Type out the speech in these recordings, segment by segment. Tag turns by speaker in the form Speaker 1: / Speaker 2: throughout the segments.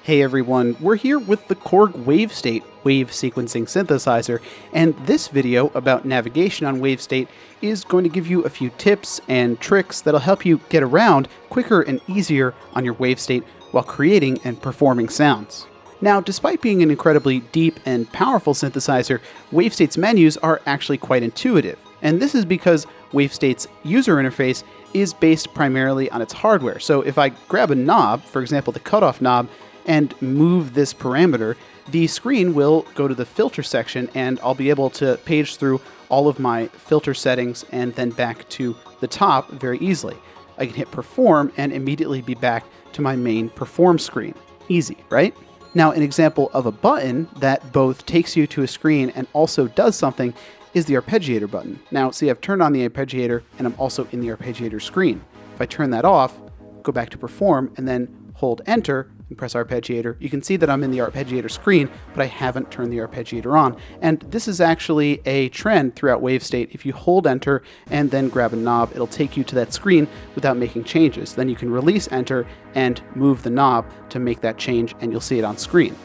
Speaker 1: Hey everyone, we're here with the Korg wavestate wave sequencing synthesizer, and this video about navigation on wavestate is going to give you a few tips and tricks that'll help you get around quicker and easier on your wavestate while creating and performing sounds. Now, despite being an incredibly deep and powerful synthesizer, wavestate's menus are actually quite intuitive, and this is because wavestate's user interface is based primarily on its hardware. So if I grab a knob, for example the cutoff knob, and move this parameter, the screen will go to the filter section and I'll be able to page through all of my filter settings and then back to the top very easily. I can hit perform and immediately be back to my main perform screen. Easy, right? Now, an example of a button that both takes you to a screen and also does something is the arpeggiator button. Now, see, I've turned on the arpeggiator and I'm also in the arpeggiator screen. If I turn that off, go back to perform and then hold enter and press arpeggiator, you can see that I'm in the arpeggiator screen, but I haven't turned the arpeggiator on. And this is actually a trend throughout wavestate. If you hold enter and then grab a knob, it'll take you to that screen without making changes. Then you can release enter and move the knob to make that change, and you'll see it on screen.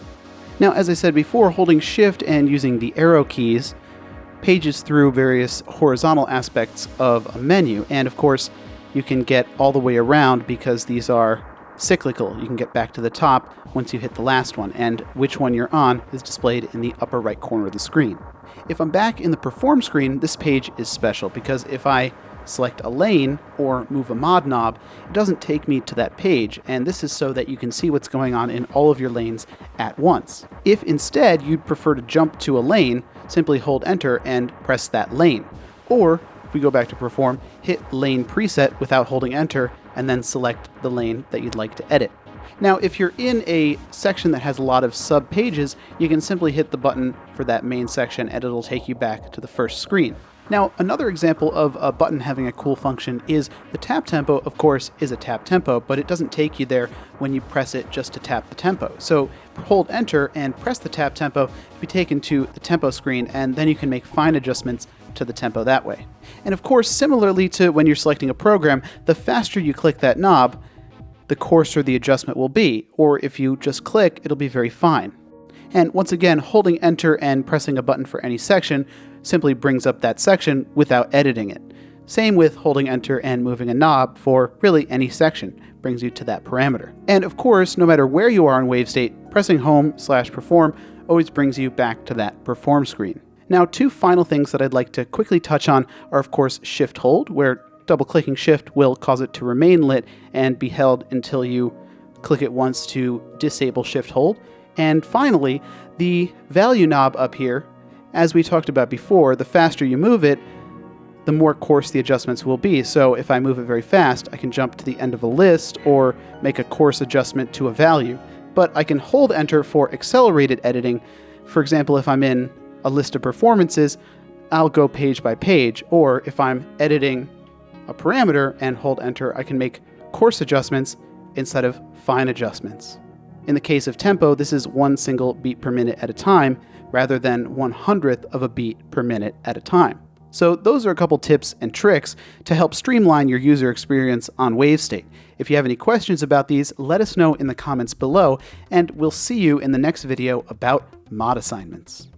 Speaker 1: Now, as I said before, holding shift and using the arrow keys pages through various horizontal aspects of a menu, and of course you can get all the way around because these are cyclical. You can get back to the top once you hit the last one, and which one you're on is displayed in the upper right corner of the screen. If I'm back in the perform screen, this page is special because if I select a lane or move a mod knob, it doesn't take me to that page, and this is so that you can see what's going on in all of your lanes at once. If instead you'd prefer to jump to a lane, simply hold enter and press that lane. Or if we go back to perform, hit lane preset without holding enter and then select the lane that you'd like to edit. Now, if you're in a section that has a lot of sub-pages, you can simply hit the button for that main section and it'll take you back to the first screen. Now, another example of a button having a cool function is the tap tempo, of course, is a tap tempo, but it doesn't take you there when you press it just to tap the tempo. So hold enter and press the tap tempo to be taken to the tempo screen, and then you can make fine adjustments to the tempo that way. And of course, similarly to when you're selecting a program, the faster you click that knob, the coarser the adjustment will be, or if you just click, it'll be very fine. And once again, holding enter and pressing a button for any section simply brings up that section without editing it. Same with holding enter and moving a knob for really any section, brings you to that parameter. And of course, no matter where you are in wavestate, pressing home/perform always brings you back to that perform screen. Now, two final things that I'd like to quickly touch on are, of course, shift hold, where double-clicking shift will cause it to remain lit and be held until you click it once to disable shift hold. And finally, the value knob up here, as we talked about before, the faster you move it, the more coarse the adjustments will be. So if I move it very fast, I can jump to the end of a list or make a coarse adjustment to a value. But I can hold enter for accelerated editing. For example, if I'm in a list of performances, I'll go page by page, or if I'm editing a parameter and hold enter, I can make coarse adjustments instead of fine adjustments. In the case of tempo, this is 1 single beat per minute at a time, rather than 1/100th of a beat per minute at a time. So those are a couple tips and tricks to help streamline your user experience on wavestate. If you have any questions about these, let us know in the comments below, and we'll see you in the next video about mod assignments.